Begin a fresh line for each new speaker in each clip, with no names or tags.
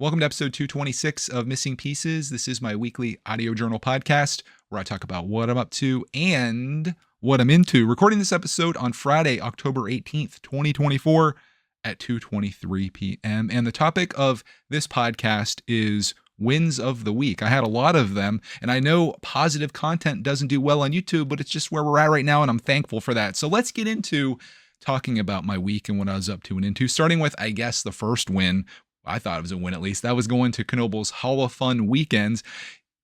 Welcome to episode 226 of Missing Pieces. This is my weekly audio journal podcast where I talk about what I'm up to and what I'm into. Recording this episode on Friday, October 18th, 2024 at 2:23 p.m. And the topic of this podcast is wins of the week. I had a lot of them, and I know positive content doesn't do well on YouTube, but it's just where we're at right now, and I'm thankful for that. So let's get into talking about my week and what I was up to and into, starting with, I guess, the first win. I thought it was a win at least. That was going to Canoby's Hall of Fun weekends.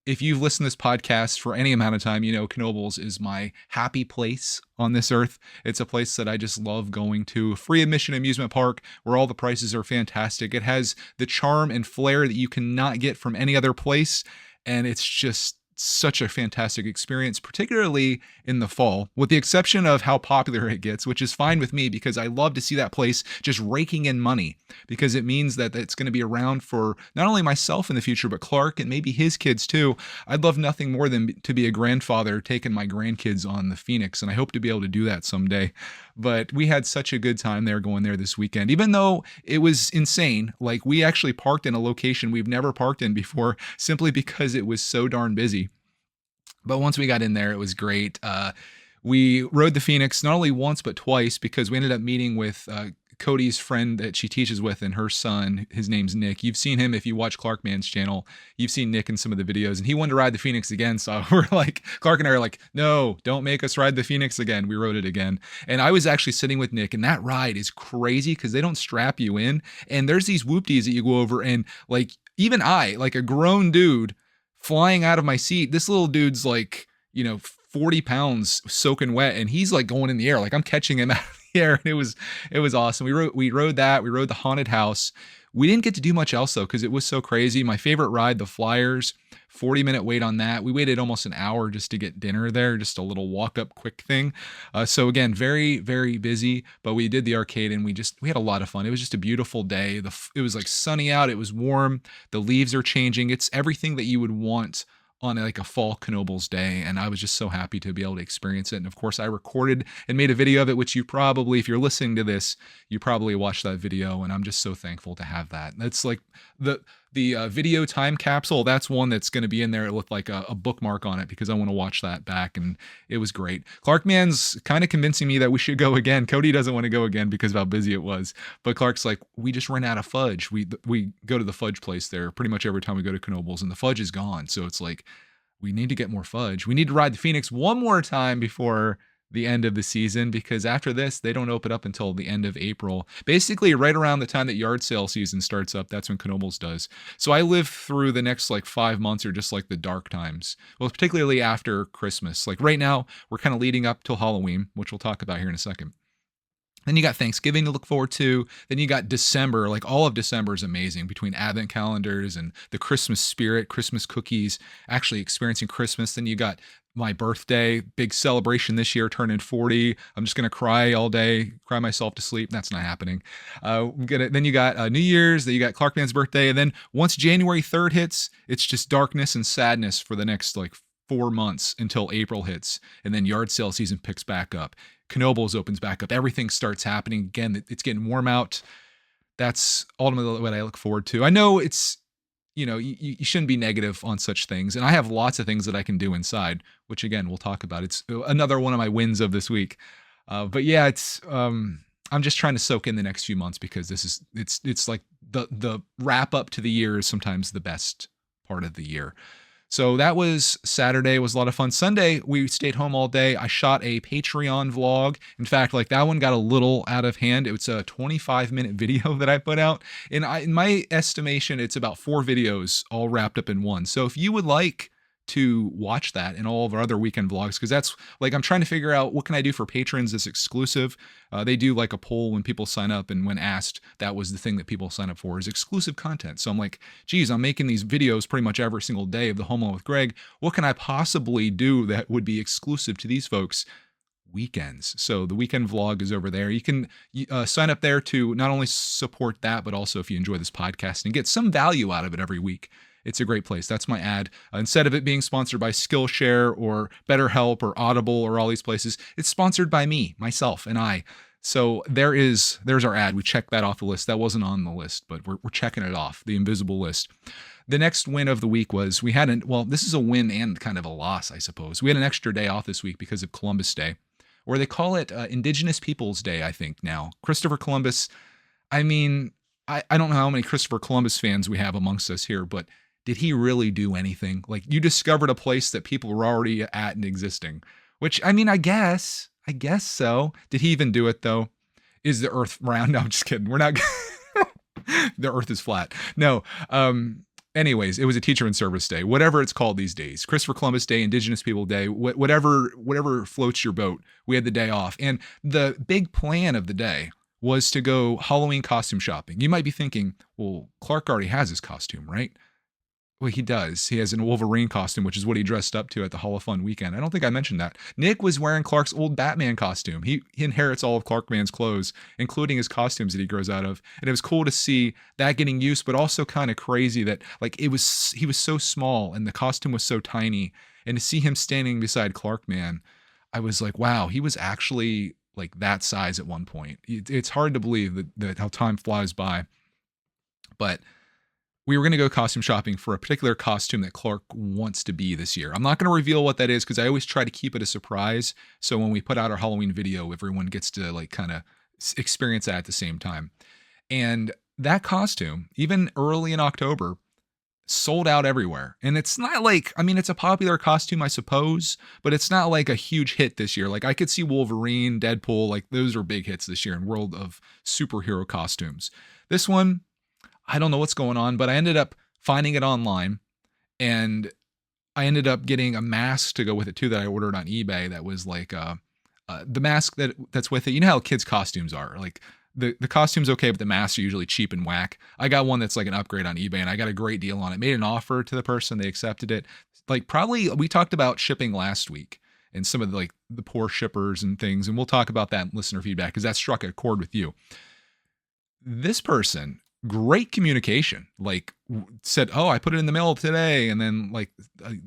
If you've listened to this podcast for any amount of time, you know Canoby's is my happy place on this earth. It's a place that I just love going to. A free admission amusement park where all the prices are fantastic. It has the charm and flair that you cannot get from any other place. And it's just such a fantastic experience, particularly in the fall, with the exception of how popular it gets, which is fine with me because I love to see that place just raking in money because it means that it's going to be around for not only myself in the future, but Clark and maybe his kids too. I'd love nothing more than to be a grandfather taking my grandkids on the Phoenix, and I hope to be able to do that someday. But we had such a good time there going there this weekend, even though it was insane. Like, we actually parked in a location we've never parked in before simply because it was so darn busy. But once we got in there, it was great. We rode the Phoenix not only once, but twice because we ended up meeting with Cody's friend that she teaches with and her son. His name's Nick. You've seen him if you watch Clarkman's channel. You've seen Nick in some of the videos, and he wanted to ride the Phoenix again. So we're like, Clark and I are like, no, don't make us ride the Phoenix again. We rode it again. And I was actually sitting with Nick, and that ride is crazy because they don't strap you in. And there's these whoopties that you go over, and like, even I, like a grown dude, flying out of my seat, this little dude's like, 40 pounds soaking wet, and he's like going in the air. Like, I'm catching him out of the air. And it was awesome. We rode that. We rode the haunted house. We didn't get to do much else though, because it was so crazy. My favorite ride, the Flyers, 40-minute wait on that. We waited almost an hour just to get dinner there, just a little walk up quick thing. So again, very, very busy, but we did the arcade and we had a lot of fun. It was just a beautiful day. It was like sunny out. It was warm. The leaves are changing. It's everything that you would want on like a fall Canoby's day, and I was just so happy to be able to experience it. And of course I recorded and made a video of it, which you probably, if you're listening to this, you probably watched that video, and I'm just so thankful to have that. That's like the video time capsule. That's one that's going to be in there. It looked like a bookmark on it because I want to watch that back, and it was great. Clarkman's kind of convincing me that we should go again. Cody doesn't want to go again because of how busy it was, but Clark's like, we just ran out of fudge. We go to the fudge place there pretty much every time we go to Canoby's, and the fudge is gone. So it's like, we need to get more fudge. We need to ride the Phoenix one more time before the end of the season, because after this, they don't open up until the end of April. Basically, right around the time that yard sale season starts up, that's when Canoby's does. So I live through the next like 5 months are just like the dark times. Well, particularly after Christmas. Like right now, we're kind of leading up till Halloween, which we'll talk about here in a second. Then you got Thanksgiving to look forward to. Then you got December. Like, all of December is amazing between advent calendars and the Christmas spirit, Christmas cookies, actually experiencing Christmas. Then you got my birthday, big celebration this year, turning 40. I'm just going to cry all day, cry myself to sleep. That's not happening. Then you got New Year's, then you got Clarkman's birthday. And then once January 3rd hits, it's just darkness and sadness for the next like 4 months until April hits. And then yard sale season picks back up. Canoby's opens back up. Everything starts happening again. It's getting warm out. That's ultimately what I look forward to. I know it's, you shouldn't be negative on such things. And I have lots of things that I can do inside, which again, we'll talk about. It's another one of my wins of this week. But yeah, I'm just trying to soak in the next few months because it's like the wrap up to the year is sometimes the best part of the year. So that was Saturday. It was a lot of fun. Sunday, we stayed home all day. I shot a Patreon vlog. In fact, like, that one got a little out of hand. It was a 25-minute video that I put out. And in my estimation, it's about 4 videos all wrapped up in one. So if you would like to watch that and all of our other weekend vlogs, because that's like, I'm trying to figure out what can I do for patrons that's exclusive. They do like a poll when people sign up, and when asked, that was the thing that people sign up for, is exclusive content. So I'm like, geez, I'm making these videos pretty much every single day of the Home Alone with Greg. What can I possibly do that would be exclusive to these folks? Weekends. So the weekend vlog is over there. You can sign up there to not only support that, but also if you enjoy this podcast and get some value out of it every week. It's a great place. That's my ad. Instead of it being sponsored by Skillshare or BetterHelp or Audible or all these places, it's sponsored by me, myself, and I. So there's our ad. We checked that off the list. That wasn't on the list, but we're checking it off, the invisible list. The next win of the week was we had this is a win and kind of a loss, I suppose. We had an extra day off this week because of Columbus Day, or they call it Indigenous Peoples Day, I think now. Christopher Columbus, I mean, I don't know how many Christopher Columbus fans we have amongst us here, but did he really do anything? Like, you discovered a place that people were already at and existing, which, I mean, I guess so. Did he even do it though? Is the earth round? No, I'm just kidding. We're not, the earth is flat. No. Anyways, it was a teacher and service day, whatever it's called these days. Christopher Columbus Day, Indigenous People Day, whatever floats your boat. We had the day off. And the big plan of the day was to go Halloween costume shopping. You might be thinking, well, Clark already has his costume, right? Well, he does. He has a Wolverine costume, which is what he dressed up to at the Hall of Fun weekend. I don't think I mentioned that. Nick was wearing Clark's old Batman costume. He inherits all of Clarkman's clothes, including his costumes that he grows out of. And it was cool to see that getting used, but also kind of crazy that like he was so small and the costume was so tiny. And to see him standing beside Clarkman, I was like, wow, he was actually like that size at one point. It's hard to believe that how time flies by. But we were going to go costume shopping for a particular costume that Clark wants to be this year. I'm not going to reveal what that is because I always try to keep it a surprise. So when we put out our Halloween video, everyone gets to like kind of experience that at the same time. And that costume, even early in October, sold out everywhere. And it's not like, I mean, it's a popular costume, I suppose, but it's not like a huge hit this year. Like I could see Wolverine, Deadpool, like those are big hits this year in world of superhero costumes. This one, I don't know what's going on, but I ended up finding it online and I ended up getting a mask to go with it too that I ordered on eBay that was like the mask that's with it. You know how kids' costumes are. Like the costume's okay, but the masks are usually cheap and whack. I got one that's like an upgrade on eBay and I got a great deal on it. Made an offer to the person, they accepted it. Like probably we talked about shipping last week and some of the poor shippers and things. And we'll talk about that in listener feedback because that struck a chord with you. This person, great communication, like said, oh, I put it in the mail today. And then like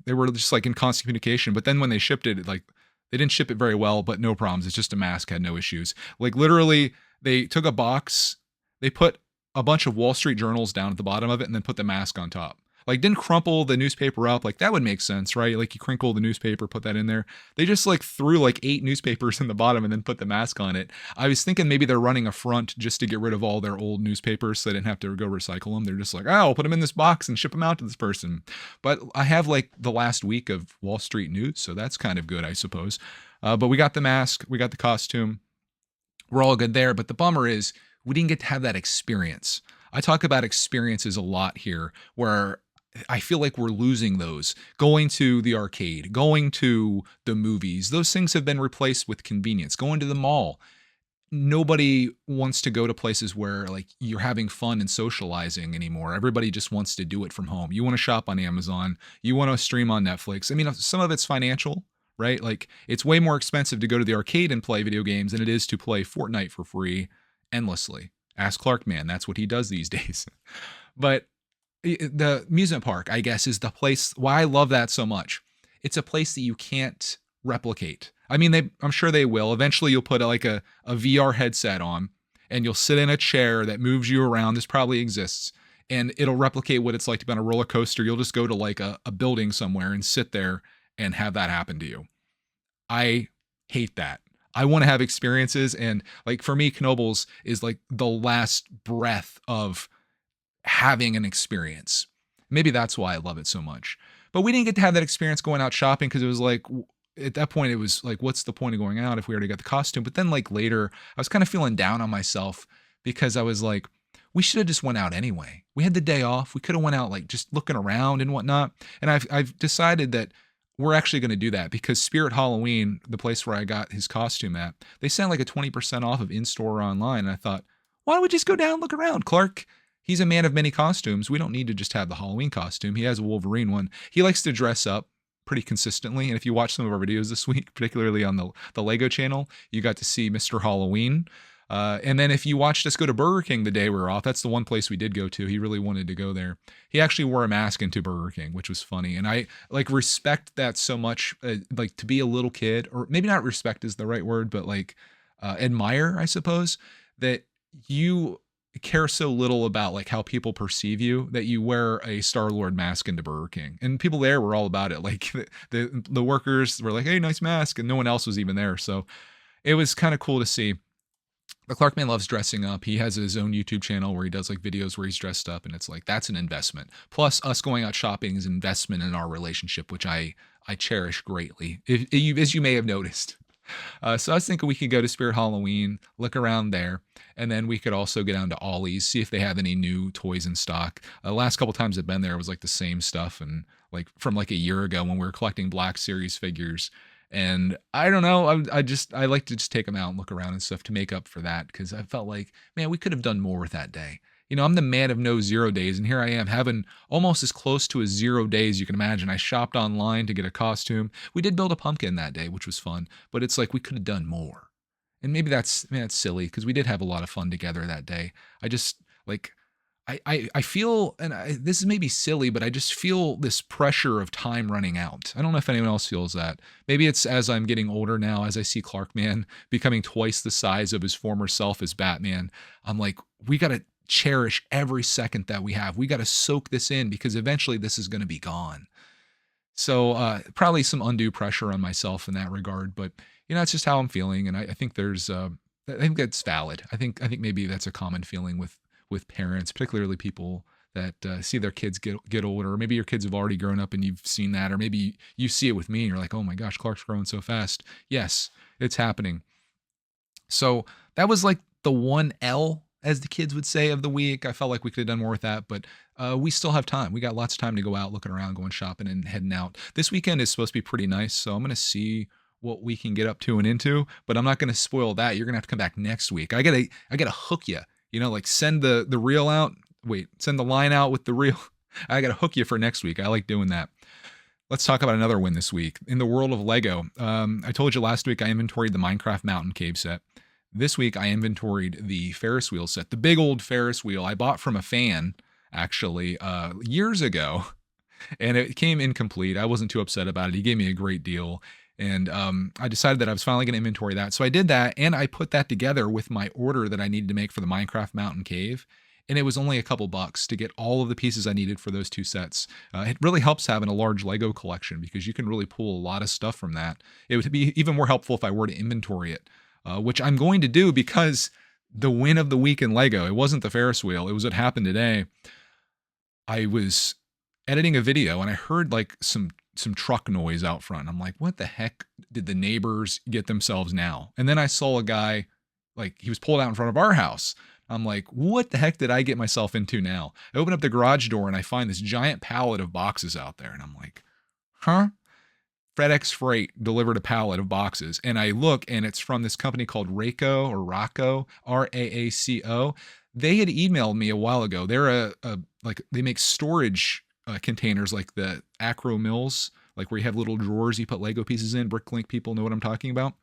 they were just like in constant communication. But then when they shipped it, like they didn't ship it very well, but no problems. It's just a mask, had no issues. Like literally they took a box, they put a bunch of Wall Street journals down at the bottom of it and then put the mask on top. Like didn't crumple the newspaper up. Like that would make sense, right? Like you crinkle the newspaper, put that in there. They just like threw like 8 newspapers in the bottom and then put the mask on it. I was thinking maybe they're running a front just to get rid of all their old newspapers so they didn't have to go recycle them. They're just like, oh, I'll put them in this box and ship them out to this person. But I have like the last week of Wall Street news, so that's kind of good, I suppose. But we got the mask, we got the costume. We're all good there. But the bummer is we didn't get to have that experience. I talk about experiences a lot here where I feel like we're losing those. Going to the arcade, going to the movies, those things have been replaced with convenience. Going to the mall. Nobody wants to go to places where like you're having fun and socializing anymore. Everybody just wants to do it from home. You want to shop on Amazon. You want to stream on Netflix. I mean, some of it's financial, right? Like it's way more expensive to go to the arcade and play video games than it is to play Fortnite for free endlessly. Ask Clarkman. That's what he does these days. But the amusement park, I guess, is the place why I love that so much. It's a place that you can't replicate. I mean, I'm sure they will. Eventually you'll put like a VR headset on and you'll sit in a chair that moves you around. This probably exists and it'll replicate what it's like to be on a roller coaster. You'll just go to like a building somewhere and sit there and have that happen to you. I hate that. I want to have experiences. And like for me, Knoebels is like the last breath of having an experience. Maybe that's why I love it so much. But we didn't get to have that experience going out shopping because it was like, at that point, it was like, what's the point of going out if we already got the costume? But then like later, I was kind of feeling down on myself because I was like, we should have just went out anyway. We had the day off. We could have went out like just looking around and whatnot. And I've decided that we're actually going to do that because Spirit Halloween, the place where I got his costume at, they sent like a 20% off of in-store or online. And I thought, why don't we just go down and look around? Clark, he's a man of many costumes. We don't need to just have the Halloween costume. He has a Wolverine one. He likes to dress up pretty consistently. And if you watch some of our videos this week, particularly on the Lego channel, you got to see Mr. Halloween. And then if you watched us go to Burger King the day we were off, that's the one place we did go to. He really wanted to go there. He actually wore a mask into Burger King, which was funny. And I like respect that so much, like to be a little kid, or maybe not respect is the right word, but like admire, I suppose, that you care so little about like how people perceive you that you wear a Star-Lord mask into Burger King. And people there were all about it. Like the workers were like, "Hey, nice mask," and no one else was even there. So it was kind of cool to see. The Clark Man loves dressing up. He has his own YouTube channel where he does like videos where he's dressed up, and it's like that's an investment. Plus, us going out shopping is an investment in our relationship, which I cherish greatly, as you may have noticed. So I was thinking we could go to Spirit Halloween, look around there, and then we could also go down to Ollie's, see if they have any new toys in stock. The last couple times I've been there, it was like the same stuff, and like from like a year ago when we were collecting Black Series figures. And I don't know, I like to just take them out and look around and stuff to make up for that, because I felt like, man, we could have done more with that day. You know, I'm the man of no 0 days, and here I am having almost as close to a 0 day as you can imagine. I shopped online to get a costume. We did build a pumpkin that day, which was fun, but it's like we could have done more. And maybe that's silly, because we did have a lot of fun together that day. I just like I feel, and this is maybe silly, but I just feel this pressure of time running out. I don't know if anyone else feels that. Maybe it's as I'm getting older now, as I see Clark Man becoming twice the size of his former self as Batman. I'm like, we got to cherish every second that we have. We got to soak this in, because eventually this is going to be gone. So probably some undue pressure on myself in that regard, but you know, it's just how I'm feeling. And I think I think that's valid. I think maybe that's a common feeling with parents, particularly people that see their kids get older. Or maybe your kids have already grown up and you've seen that, or maybe you see it with me and you're like, oh my gosh, Clark's growing so fast. Yes, it's happening. So that was like the 1L, as the kids would say, of the week. I felt like we could have done more with that, but we still have time. We got lots of time to go out, looking around, going shopping, and heading out. This weekend is supposed to be pretty nice, so I'm going to see what we can get up to and into, but I'm not going to spoil that. You're going to have to come back next week. I gotta hook you. You know, like send the reel out. Wait, send the line out with the reel. I got to hook you for next week. I like doing that. Let's talk about another win this week. In the world of Lego, I told you last week I inventoried the Minecraft Mountain Cave set. This week I inventoried the Ferris wheel set, the big old Ferris wheel I bought from a fan, actually, years ago. And it came incomplete. I wasn't too upset about it. He gave me a great deal. And I decided that I was finally going to inventory that. So I did that, and I put that together with my order that I needed to make for the Minecraft Mountain Cave. And it was only a couple bucks to get all of the pieces I needed for those two sets. It really helps having a large Lego collection, because you can really pull a lot of stuff from that. It would be even more helpful if I were to inventory it, which I'm going to do, because the win of the week in Lego, it wasn't the Ferris wheel. It was what happened today. I was editing a video and I heard like some truck noise out front. I'm like, what the heck did the neighbors get themselves now? And then I saw a guy, like he was pulled out in front of our house. I'm like, what the heck did I get myself into now? I open up the garage door and I find this giant pallet of boxes out there. And I'm like, huh? FedEx Freight delivered a pallet of boxes. And I look, and it's from this company called Raaco, Raaco. They had emailed me a while ago. They're they make storage containers like the Acro Mills, like where you have little drawers you put Lego pieces in. Bricklink people know what I'm talking about.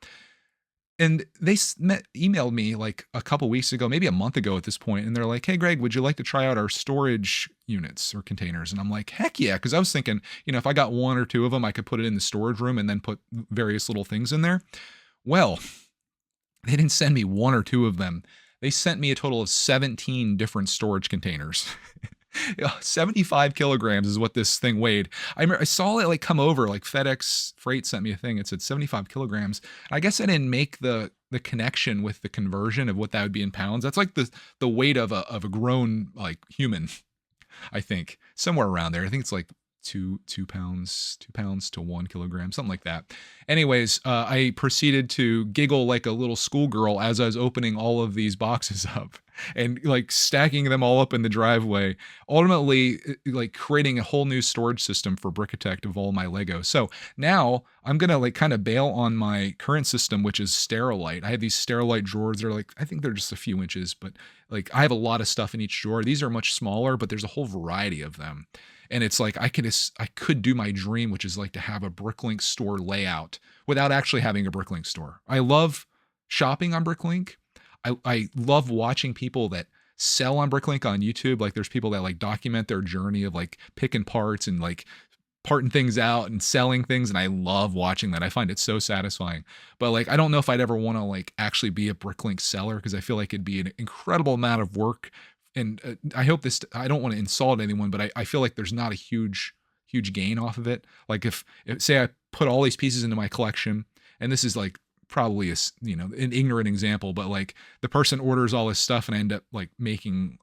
And they emailed me like a couple weeks ago, maybe a month ago at this point, and they're like, hey, Greg, would you like to try out our storage units or containers? And I'm like, heck yeah, because I was thinking, you know, if I got one or two of them, I could put it in the storage room and then put various little things in there. Well, they didn't send me one or two of them. They sent me a total of 17 different storage containers. 75 kilograms is what this thing weighed. I saw it like come over, like FedEx Freight sent me a thing. It said 75 kilograms. I guess I didn't make the connection with the conversion of what that would be in pounds. That's like the weight of a grown like human, I think, somewhere around there. I think it's like two pounds to 1 kilogram, something like that. Anyways, I proceeded to giggle like a little schoolgirl as I was opening all of these boxes up and like stacking them all up in the driveway, ultimately like creating a whole new storage system for Brickitect of all my Lego. So now I'm going to like kind of bail on my current system, which is Sterilite. I have these Sterilite drawers. They're like, I think they're just a few inches, but like I have a lot of stuff in each drawer. These are much smaller, but there's a whole variety of them. And it's like I could do my dream, which is like to have a Bricklink store layout without actually having a Bricklink store. I love shopping on Bricklink. I love watching people that sell on Bricklink on YouTube. Like there's people that like document their journey of like picking parts and like parting things out and selling things, and I love watching that. I find it so satisfying. But like, I don't know if I'd ever want to like actually be a Bricklink seller, because I feel like it'd be an incredible amount of work. And I hope this, I don't want to insult anyone, but I feel like there's not a huge gain off of it. Like if say I put all these pieces into my collection, and this is like probably an ignorant example, but like the person orders all this stuff and I end up like making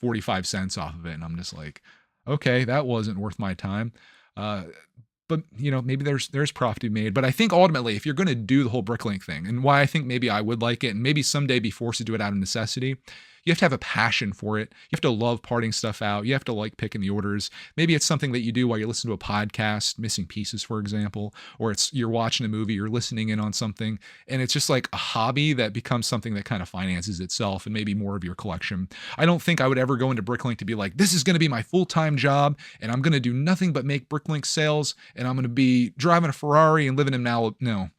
45 cents off of it, and I'm just like, okay, that wasn't worth my time. But maybe there's profit to be made. But I think ultimately, if you're going to do the whole Bricklink thing, and why I think maybe I would like it, and maybe someday be forced to do it out of necessity, you have to have a passion for it. You have to love parting stuff out. You have to like picking the orders. Maybe it's something that you do while you listen to a podcast, Missing Pieces, for example, or you're watching a movie, you're listening in on something, and it's just like a hobby that becomes something that kind of finances itself and maybe more of your collection. I don't think I would ever go into Bricklink to be like, this is going to be my full-time job, and I'm going to do nothing but make Bricklink sales, and I'm going to be driving a Ferrari and living in Malibu. No.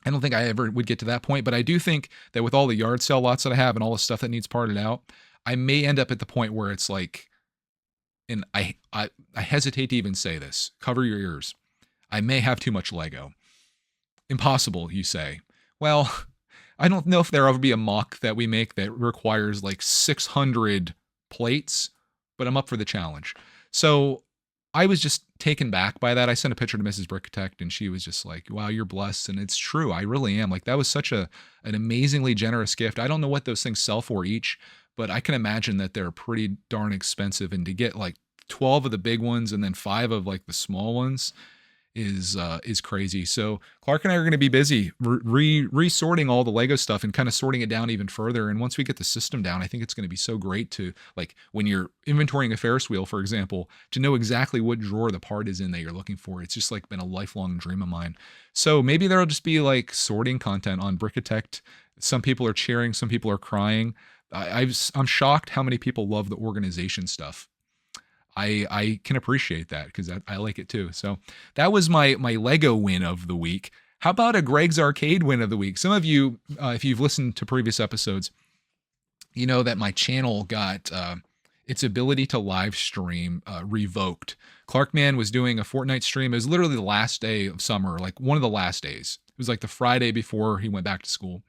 I don't think I ever would get to that point, but I do think that with all the yard sale lots that I have and all the stuff that needs parted out, I may end up at the point where it's like, and I hesitate to even say this, cover your ears, I may have too much Lego. Impossible, you say. Well, I don't know if there'll ever be a mock that we make that requires like 600 plates, but I'm up for the challenge. So I was just taken back by that. I sent a picture to Mrs. Brickitect, and she was just like, wow, you're blessed. And it's true. I really am. Like, that was such an amazingly generous gift. I don't know what those things sell for each, but I can imagine that they're pretty darn expensive. And to get like 12 of the big ones and then 5 of like the small ones is crazy. So Clark and I are going to be busy resorting all the Lego stuff and kind of sorting it down even further. And once we get the system down, I think it's going to be so great to, like, when you're inventorying a Ferris wheel, for example, to know exactly what drawer the part is in that you're looking for. It's just like been a lifelong dream of mine. So maybe there'll just be like sorting content on Brickitect. Some people are cheering, some people are crying. I'm shocked how many people love the organization stuff. I can appreciate that because I like it too. So that was my Lego win of the week. How about a Greg's Arcade win of the week? Some of you, if you've listened to previous episodes, you know that my channel got its ability to live stream revoked. Clarkman was doing a Fortnite stream. It was literally the last day of summer, like one of the last days. It was like the Friday before he went back to school.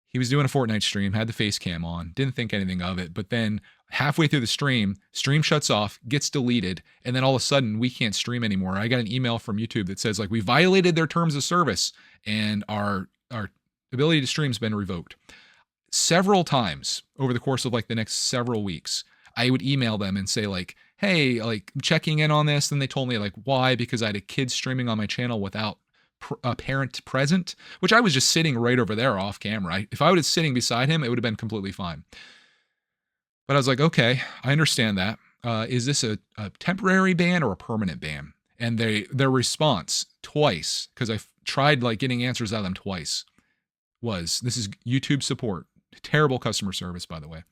He was doing a Fortnite stream, had the face cam on, didn't think anything of it. But then halfway through the stream shuts off, gets deleted, and then all of a sudden we can't stream anymore. I got an email from YouTube that says like we violated their terms of service and our ability to stream has been revoked. Several times over the course of like the next several weeks, I would email them and say like, hey, like checking in on this. Then they told me like, why? Because I had a kid streaming on my channel without a parent present, which I was just sitting right over there off camera. If I was sitting beside him, it would have been completely fine. But I was like, okay, I understand that. Is this a temporary ban or a permanent ban? And their response twice, because I tried like getting answers out of them twice, was, this is YouTube support. Terrible customer service, by the way.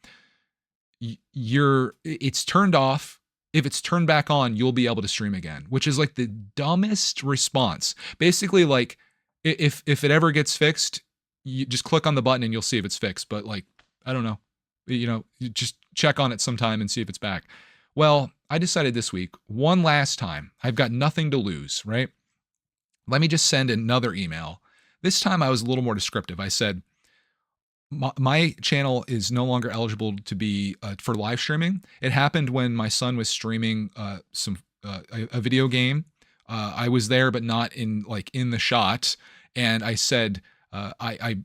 It's turned off. If it's turned back on, you'll be able to stream again, which is like the dumbest response. Basically, like if it ever gets fixed, you just click on the button and you'll see if it's fixed. But like, I don't know, you just check on it sometime and see if it's back. Well, I decided this week, one last time, I've got nothing to lose, right? Let me just send another email. This time I was a little more descriptive. I said, my channel is no longer eligible to be for live streaming. It happened when my son was streaming a video game. I was there, but not in the shot. And I said, I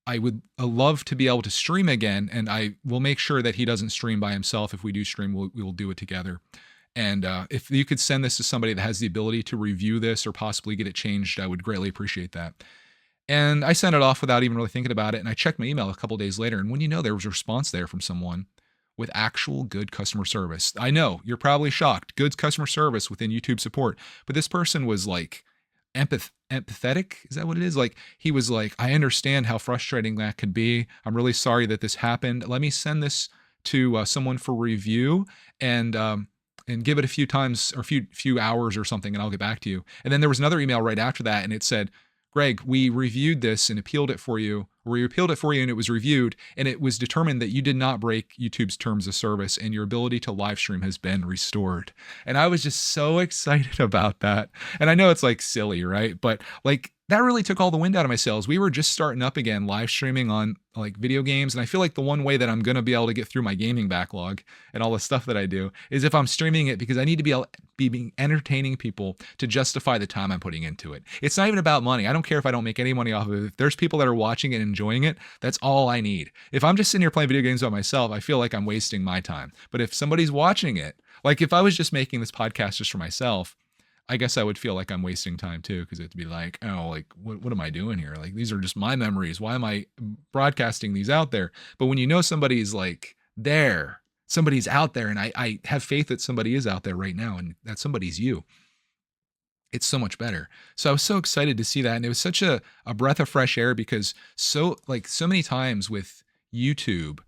would love to be able to stream again, and I will make sure that he doesn't stream by himself. If we do stream, we will do it together. And if you could send this to somebody that has the ability to review this or possibly get it changed, I would greatly appreciate that. And I sent it off without even really thinking about it. And I checked my email a couple days later. And when there was a response there from someone with actual good customer service. I know you're probably shocked. Good customer service within YouTube support. But this person was like empathetic. Is that what it is? Like, he was like, I understand how frustrating that could be. I'm really sorry that this happened. Let me send this to someone for review and give it a few times or few hours or something, and I'll get back to you. And then there was another email right after that, and it said, Greg, we reviewed this and appealed it for you. where we appealed it for you and it was reviewed, and it was determined that you did not break YouTube's terms of service and your ability to live stream has been restored. And I was just so excited about that. And I know it's like silly, right? But like that really took all the wind out of my sails. We were just starting up again, live streaming on like video games. And I feel like the one way that I'm going to be able to get through my gaming backlog and all the stuff that I do is if I'm streaming it, because I need to be entertaining people to justify the time I'm putting into it. It's not even about money. I don't care if I don't make any money off of it. If there's people that are watching it and enjoying it, that's all I need. If I'm just sitting here playing video games by myself, I feel like I'm wasting my time. But if somebody's watching it, like if I was just making this podcast just for myself, I guess I would feel like I'm wasting time too, because it'd be like, oh, like what am I doing here? Like these are just my memories. Why am I broadcasting these out there? But when you know somebody's like there, somebody's out there, and I have faith that somebody is out there right now, and that somebody's you, it's so much better. So I was so excited to see that, and it was such a breath of fresh air, because so many times with YouTube,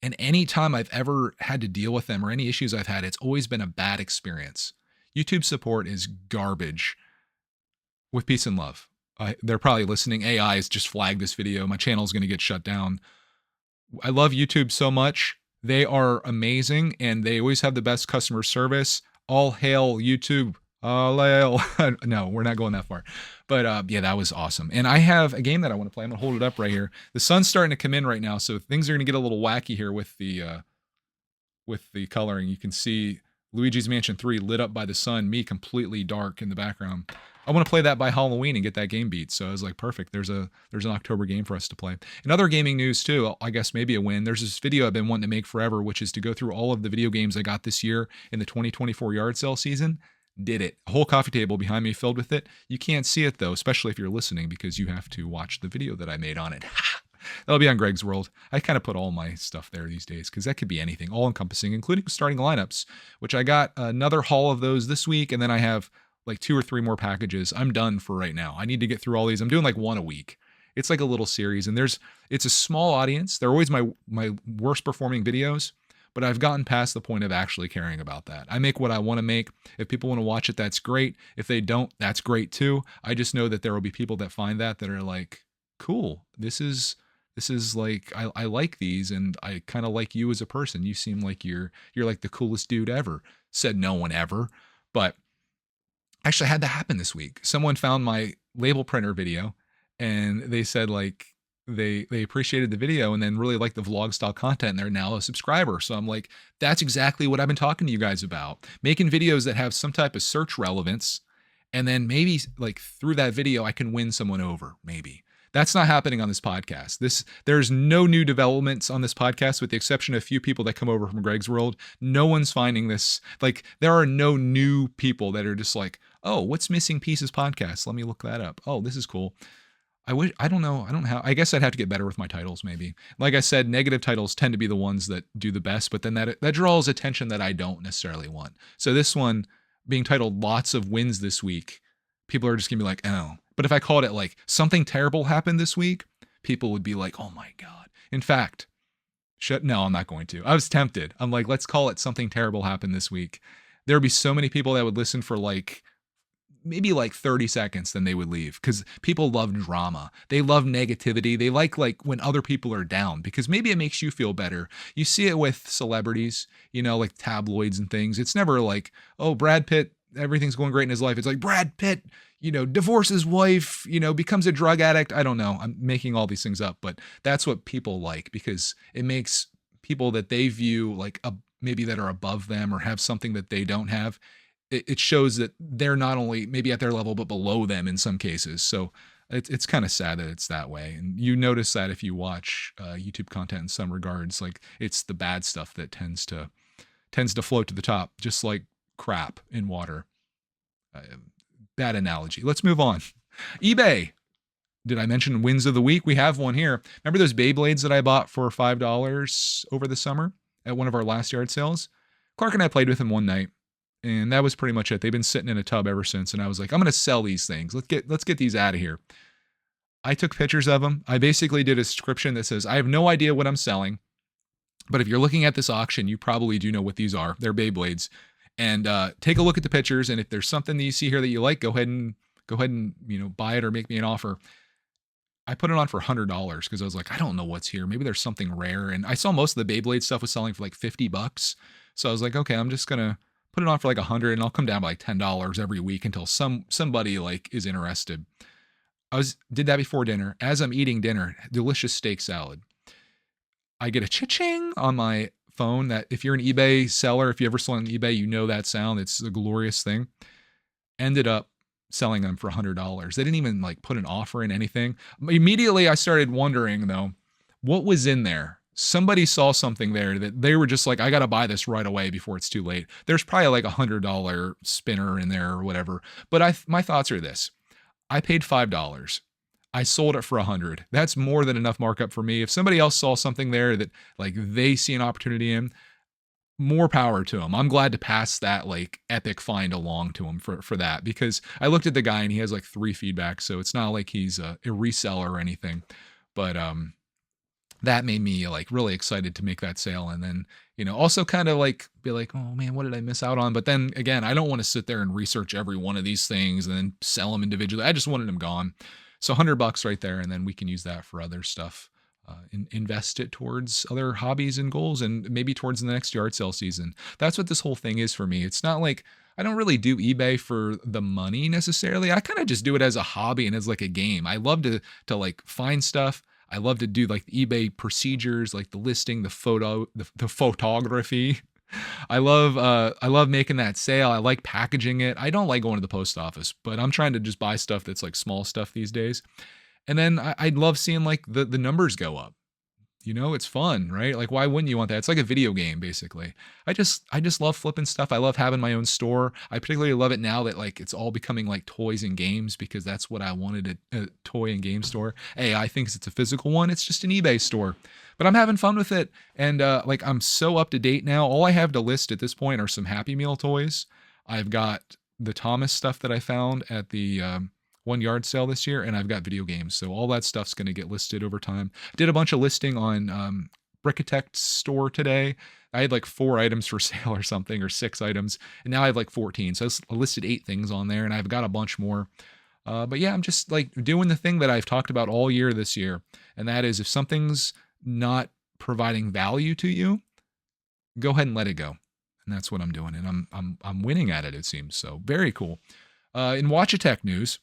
and any time I've ever had to deal with them or any issues I've had, it's always been a bad experience. YouTube support is garbage. With peace and love. They're probably listening. AI has just flagged this video. My channel is going to get shut down. I love YouTube so much. They are amazing, and they always have the best customer service. All hail YouTube. All hail. No, we're not going that far. But yeah, that was awesome. And I have a game that I want to play. I'm going to hold it up right here. The sun's starting to come in right now, so things are going to get a little wacky here with the coloring. You can see Luigi's Mansion 3 lit up by the sun, me completely dark in the background. I want to play that by Halloween and get that game beat. So I was like, perfect. There's an October game for us to play. In other gaming news too, I guess maybe a win. There's this video I've been wanting to make forever, which is to go through all of the video games I got this year in the 2024 yard sale season. Did it. A whole coffee table behind me filled with it. You can't see it though, especially if you're listening, because you have to watch the video that I made on it. That'll be on Greg's World. I kind of put all my stuff there these days because that could be anything, all encompassing, including starting lineups, which I got another haul of those this week. And then I have like 2 or 3 more packages. I'm done for right now. I need to get through all these. I'm doing like one a week. It's like a little series, and it's a small audience. They're always my worst performing videos, but I've gotten past the point of actually caring about that. I make what I want to make. If people want to watch it, that's great. If they don't, that's great too. I just know that there will be people that find that are like, cool, this is like, I like these, and I kind of like you as a person. You seem like you're like the coolest dude ever. Said no one ever. But actually I had that happen this week. Someone found my label printer video, and they said like they appreciated the video and then really liked the vlog style content, and they're now a subscriber. So I'm like, that's exactly what I've been talking to you guys about. Making videos that have some type of search relevance, and then maybe like through that video I can win someone over, maybe. That's not happening on this podcast. There's no new developments on this podcast, with the exception of a few people that come over from Greg's World. No one's finding this. Like, there are no new people that are just like, oh, what's Missing Pieces podcast? Let me look that up. Oh, this is cool. I don't know. I guess I'd have to get better with my titles, maybe. Like I said, negative titles tend to be the ones that do the best, but then that draws attention that I don't necessarily want. So this one being titled Lots of Wins This Week, people are just gonna be like, oh. But if I called it like Something Terrible Happened This Week, people would be like, oh my God. In fact, no, I'm not going to. I was tempted. I'm like, let's call it Something Terrible Happened This Week. There would be so many people that would listen for like maybe like 30 seconds, then they would leave, because people love drama. They love negativity. They like when other people are down, because maybe it makes you feel better. You see it with celebrities, like tabloids and things. It's never like, oh, Brad Pitt, everything's going great in his life. It's like Brad Pitt, divorces wife, becomes a drug addict. I don't know. I'm making all these things up, but that's what people like, because it makes people that they view like maybe that are above them or have something that they don't have. It shows that they're not only maybe at their level, but below them in some cases. So it's kind of sad that it's that way. And you notice that if you watch YouTube content in some regards, like it's the bad stuff that tends to float to the top, just like crap in water. Bad analogy. Let's move on. eBay. Did I mention wins of the week? We have one here. Remember those Beyblades that I bought for $5 over the summer at one of our last yard sales? Clark and I played with them one night, and that was pretty much it. They've been sitting in a tub ever since, and I was like, I'm going to sell these things. Let's get these out of here. I took pictures of them. I basically did a description that says, I have no idea what I'm selling, but if you're looking at this auction, you probably do know what these are. They're Beyblades. And take a look at the pictures, and if there's something that you see here that you like, go ahead and buy it or make me an offer. I put it on for $100 because I was like, I don't know what's here. Maybe there's something rare. And I saw most of the Beyblade stuff was selling for like $50. So I was like, okay, I'm just gonna put it on for like 100, and I'll come down by like $10 every week until somebody like is interested. Did that before dinner. As I'm eating dinner, delicious steak salad, I get a cha-ching on my phone. That if you're an eBay seller, if you ever sold on eBay, you know that sound. It's a glorious thing. Ended up selling them for $100. They didn't even like put an offer in anything. Immediately I started wondering though, what was in there? Somebody saw something there that they were just like, I got to buy this right away before it's too late. There's probably like $100 spinner in there or whatever. But my thoughts are this. I paid $5. I sold it for $100. That's more than enough markup for me. If somebody else saw something there that like they see an opportunity in, more power to him. I'm glad to pass that like epic find along to him for that, because I looked at the guy and he has like 3 feedbacks, so it's not like he's a reseller or anything. But that made me like really excited to make that sale, and then also kind of like be like, oh man, what did I miss out on? But then again, I don't want to sit there and research every one of these things and then sell them individually. I just wanted them gone. So $100 right there, and then we can use that for other stuff. Invest it towards other hobbies and goals, and maybe towards the next yard sale season. That's what this whole thing is for me. It's not like I don't really do eBay for the money necessarily. I kind of just do it as a hobby and as like a game. I love to like find stuff. I love to do like the eBay procedures, like the listing, the photography. I love making that sale. I like packaging it. I don't like going to the post office, but I'm trying to just buy stuff that's like small stuff these days. And then I love seeing like the numbers go up. It's fun, right? Like, why wouldn't you want that? It's like a video game, basically. I just love flipping stuff. I love having my own store. I particularly love it now that like it's all becoming like toys and games, because that's what I wanted, a toy and game store. AI thinks it's a physical one. It's just an eBay store. But I'm having fun with it. And like I'm so up to date now. All I have to list at this point are some Happy Meal toys. I've got the Thomas stuff that I found at the 1 yard sale this year, and I've got video games. So all that stuff's going to get listed over time. I did a bunch of listing on Brickitect's store today. I had like 4 items for sale or something, or 6 items, and now I have like 14. So I listed 8 things on there, and I've got a bunch more. But yeah, I'm just like doing the thing that I've talked about all year this year, and that is if something's not providing value to you, go ahead and let it go. And that's what I'm doing, and I'm winning at it, it seems. So very cool. In Watchatech news,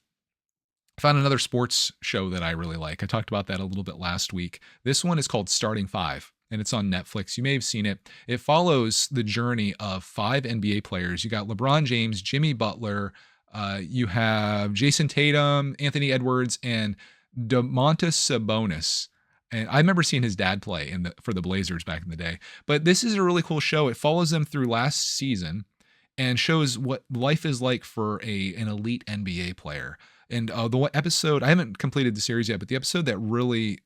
I found another sports show that I really like. I talked about that a little bit last week. This one is called Starting 5, and it's on Netflix. You may have seen it. It follows the journey of 5 NBA players. You got LeBron James, Jimmy Butler, you have Jason Tatum, Anthony Edwards, and Domantas Sabonis. And I remember seeing his dad play for the Blazers back in the day. But this is a really cool show. It follows them through last season and shows what life is like for an elite NBA player. And the episode, I haven't completed the series yet, but the episode that really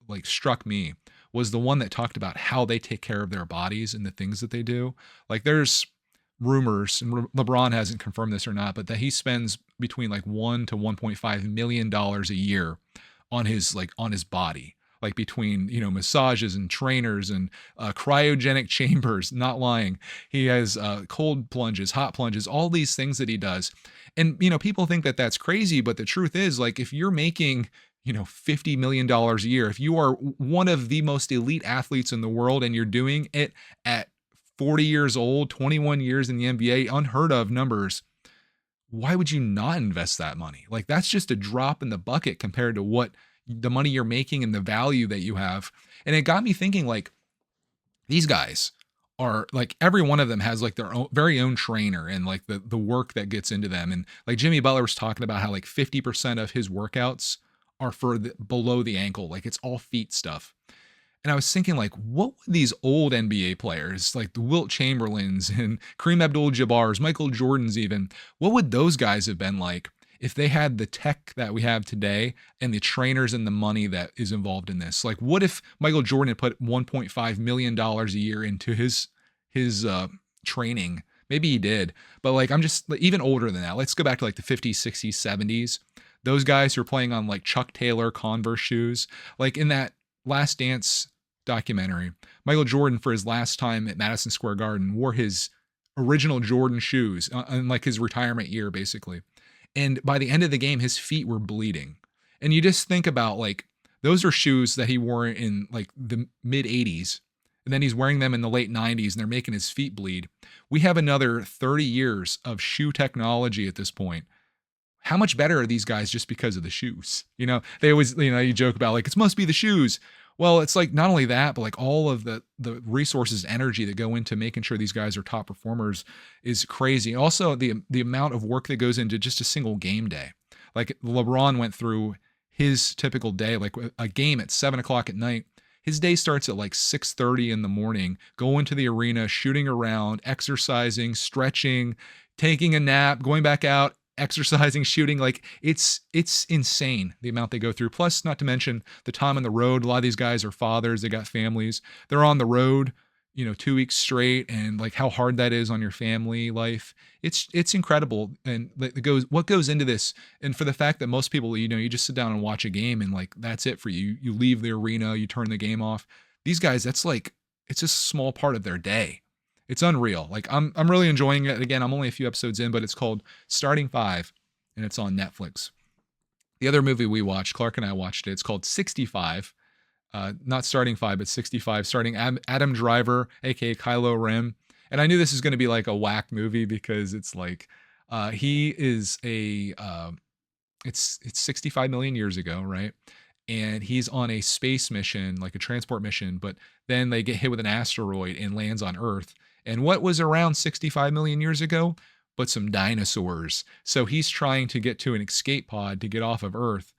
like struck me was the one that talked about how they take care of their bodies and the things that they do. Like there's rumors, and LeBron hasn't confirmed this or not, but that he spends between like $1 to $1.5 million a year on his body. Like between, massages and trainers and cryogenic chambers, not lying. He has cold plunges, hot plunges, all these things that he does. And, people think that that's crazy, but the truth is, like, if you're making, $50 million a year, if you are one of the most elite athletes in the world and you're doing it at 40 years old, 21 years in the NBA, unheard of numbers, why would you not invest that money? Like, that's just a drop in the bucket compared to what the money you're making and the value that you have. And it got me thinking, like, these guys are like, every one of them has like their own very own trainer and like the work that gets into them. And like Jimmy Butler was talking about how like 50% of his workouts are for below the ankle. Like it's all feet stuff. And I was thinking, like, what would these old NBA players, like the Wilt Chamberlains and Kareem Abdul-Jabbars, Michael Jordans even, what would those guys have been like if they had the tech that we have today and the trainers and the money that is involved in this? Like, what if Michael Jordan had put $1.5 million a year into his training? Maybe he did, but like, I'm just even older than that. Let's go back to like the 50s, 60s, 70s. Those guys who are playing on like Chuck Taylor Converse shoes, like in that Last Dance documentary, Michael Jordan, for his last time at Madison Square Garden, wore his original Jordan shoes in like his retirement year, basically. And by the end of the game, his feet were bleeding. And you just think about like those are shoes that he wore in like the mid 80s. And then he's wearing them in the late 90s and they're making his feet bleed. We have another 30 years of shoe technology at this point. How much better are these guys just because of the shoes? They always, you joke about like, it must be the shoes. Well, it's like not only that, but like all of the resources, energy that go into making sure these guys are top performers is crazy. Also, the amount of work that goes into just a single game day. Like LeBron went through his typical day, like a game at 7 o'clock at night. His day starts at like 6:30 in the morning, going to the arena, shooting around, exercising, stretching, taking a nap, going back out, exercising, shooting. Like it's insane the amount they go through. Plus, not to mention the time on the road. A lot of these guys are fathers, they got families, they're on the road 2 weeks straight, and like how hard that is on your family life. It's incredible. And what goes into this, and for the fact that most people, you just sit down and watch a game and like that's it for you. You leave the arena, you turn the game off. These guys, that's like, it's just a small part of their day. It's unreal. Like I'm really enjoying it. Again, I'm only a few episodes in, but it's called Starting Five, and it's on Netflix. The other movie we watched, Clark and I watched it. It's called 65. Not Starting Five, but 65, starting Adam Driver, aka Kylo Ren. And I knew this was going to be like a whack movie because it's like he is it's 65 million years ago, right? And he's on a space mission, like a transport mission, but then they get hit with an asteroid and lands on Earth. And what was around 65 million years ago? But some dinosaurs. So he's trying to get to an escape pod to get off of Earth.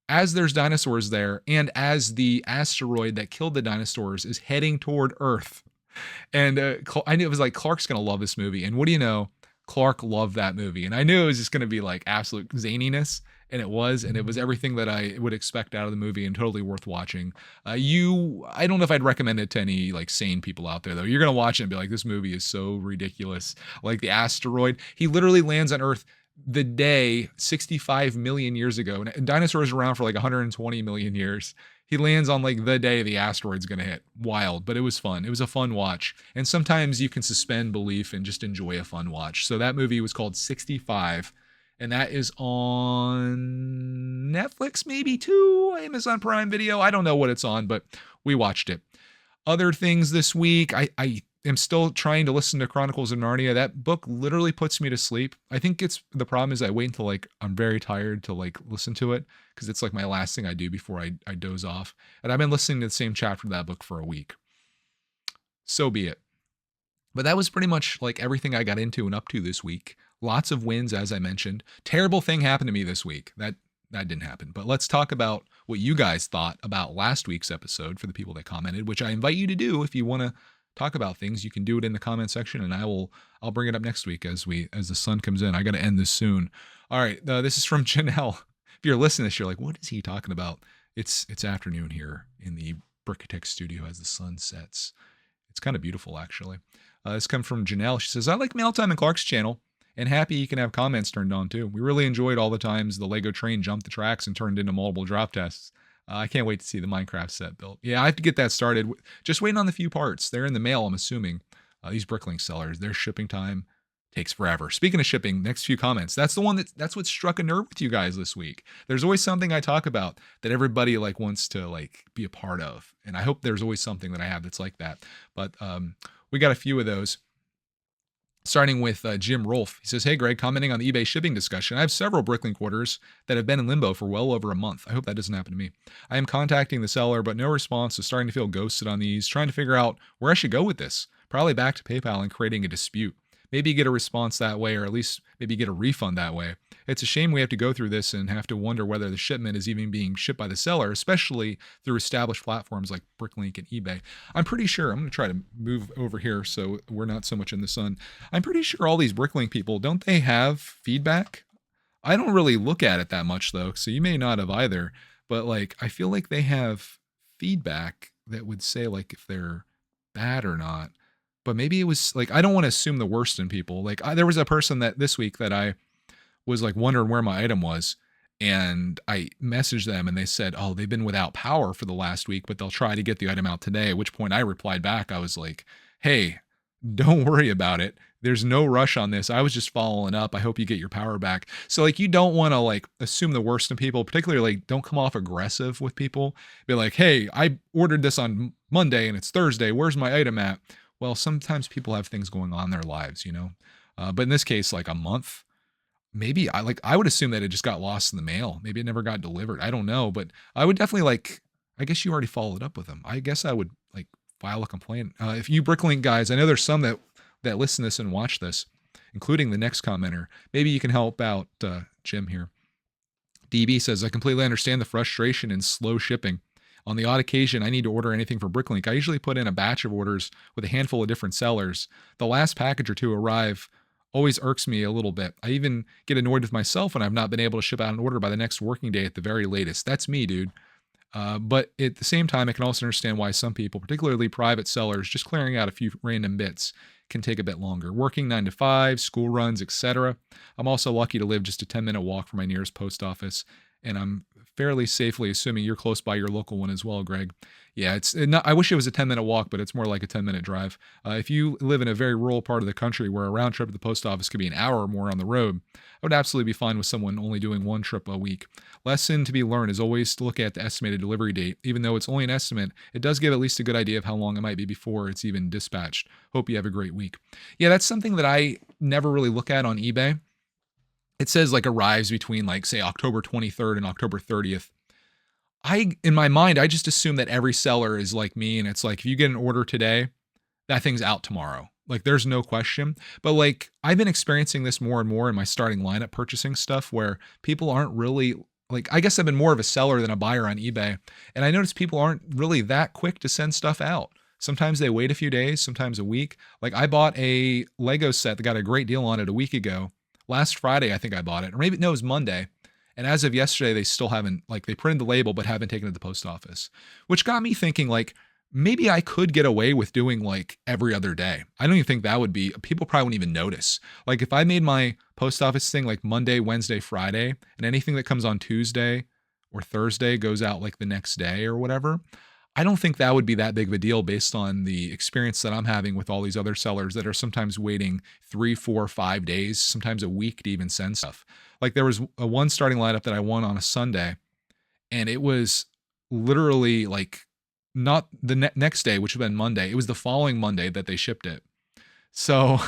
As there's dinosaurs there, and as the asteroid that killed the dinosaurs is heading toward Earth. And I knew it was like, Clark's going to love this movie. And what do you know? Clark loved that movie. And I knew it was just going to be like absolute zaniness. And it was. And it was everything that I would expect out of the movie and totally worth watching. I don't know if I'd recommend it to any like sane people out there, though. You're going to watch it and be like, this movie is so ridiculous. Like the asteroid, he literally lands on Earth the day 65 million years ago. And dinosaurs around for like 120 million years. He lands on like the day the asteroid's going to hit. Wild, but it was fun. It was a fun watch. And sometimes you can suspend belief and just enjoy a fun watch. So that movie was called 65, and that is on Netflix, maybe too, Amazon Prime Video. I don't know what it's on, but we watched it. Other things this week, I am still trying to listen to Chronicles of Narnia. That book literally puts me to sleep. I think the problem is I wait until like I'm very tired to like listen to it, because it's like my last thing I do before I doze off. And I've been listening to the same chapter of that book for a week. So be it. But that was pretty much like everything I got into and up to this week. Lots of wins, as I mentioned. Terrible thing happened to me this week. That didn't happen. But let's talk about what you guys thought about last week's episode for the people that commented, which I invite you to do. If you want to talk about things, you can do it in the comment section, and I'll bring it up next week as the sun comes in. I got to end this soon. All right, this is from Janelle. If you're listening to this, you're like, what is he talking about? It's afternoon here in the Brickatech studio as the sun sets. It's kind of beautiful, actually. This comes from Janelle. She says, I like Mailtime and Clark's channel, and happy you can have comments turned on too. We really enjoyed all the times the Lego train jumped the tracks and turned into multiple drop tests. I can't wait to see the Minecraft set built. Yeah, I have to get that started. Just waiting on the few parts. They're in the mail, I'm assuming. These Bricklink sellers, their shipping time takes forever. Speaking of shipping, next few comments. That's what struck a nerve with you guys this week. There's always something I talk about that everybody like wants to like be a part of. And I hope there's always something that I have that's like that. But we got a few of those. Starting with Jim Rolfe. He says, hey, Greg, commenting on the eBay shipping discussion. I have several Bricklink orders that have been in limbo for well over a month. I hope that doesn't happen to me. I am contacting the seller, but no response, so starting to feel ghosted on these, trying to figure out where I should go with this. Probably back to PayPal and creating a dispute. Maybe get a response that way, or at least maybe get a refund that way. It's a shame we have to go through this and have to wonder whether the shipment is even being shipped by the seller, especially through established platforms like Bricklink and eBay. I'm pretty sure, I'm going to try to move over here so we're not so much in the sun. I'm pretty sure all these Bricklink people, don't they have feedback? I don't really look at it that much though, so you may not have either, but like I feel like they have feedback that would say like if they're bad or not. But maybe it was like, I don't want to assume the worst in people. Like there was a person that this week that I was like wondering where my item was, and I messaged them and they said, oh, they've been without power for the last week, but they'll try to get the item out today. At which point I replied back. I was like, hey, Don't worry about it. There's no rush on this. I was just following up. I hope you get your power back. So like you don't want to like assume the worst in people, particularly like don't come off aggressive with people. Be like, "Hey, I ordered this on Monday and it's Thursday. Where's my item at?" Well, sometimes people have things going on in their lives. But in this case, like a month, maybe I would assume that it just got lost in the mail. Maybe it never got delivered. I don't know, but I would definitely like. I guess you already followed up with them. I guess I would like file a complaint. If you Bricklink guys, I know there's some that listen to this and watch this, including the next commenter. Maybe you can help out Jim here. DB says, I completely understand the frustration in slow shipping. On the odd occasion, I need to order anything for Bricklink. I usually put in a batch of orders with a handful of different sellers. The last package or two arrive always irks me a little bit. I even get annoyed with myself when I've not been able to ship out an order by the next working day at the very latest. That's me, dude. But at the same time, I can also understand why some people, particularly private sellers, just clearing out a few random bits can take a bit longer. Working 9 to 5, school runs, etc. I'm also lucky to live just a 10-minute walk from my nearest post office, and I'm fairly safely assuming you're close by your local one as well, Greg. Yeah, it's not, I wish it was a 10-minute walk, but it's more like a 10-minute drive. If you live in a very rural part of the country where a round trip to the post office could be an hour or more on the road, I would absolutely be fine with someone only doing one trip a week. Lesson to be learned is always to look at the estimated delivery date. Even though it's only an estimate, it does give at least a good idea of how long it might be before it's even dispatched. Hope you have a great week. Yeah, that's something that I never really look at on eBay. It says like arrives between like say October 23rd and October 30th. In my mind, I just assume that every seller is like me, and it's like if you get an order today, that thing's out tomorrow. Like there's no question. But like I've been experiencing this more and more in my starting lineup purchasing stuff where people aren't really like, I guess I've been more of a seller than a buyer on eBay. And I notice people aren't really that quick to send stuff out. Sometimes they wait a few days, sometimes a week. Like I bought a Lego set that got a great deal on it a week ago. Last Friday, I think I bought it. Or maybe no, it was Monday. And as of yesterday, they still haven't, like they printed the label, but haven't taken it to the post office, which got me thinking like, maybe I could get away with doing like every other day. I don't even think that would be, people probably wouldn't even notice. Like if I made my post office thing like Monday, Wednesday, Friday, and anything that comes on Tuesday or Thursday goes out like the next day or whatever, I don't think that would be that big of a deal based on the experience that I'm having with all these other sellers that are sometimes waiting 3, 4, 5 days, sometimes a week to even send stuff. Like there was a one starting lineup that I won on a Sunday, and it was literally like not the next day, which would have been Monday. It was the following Monday that they shipped it. So,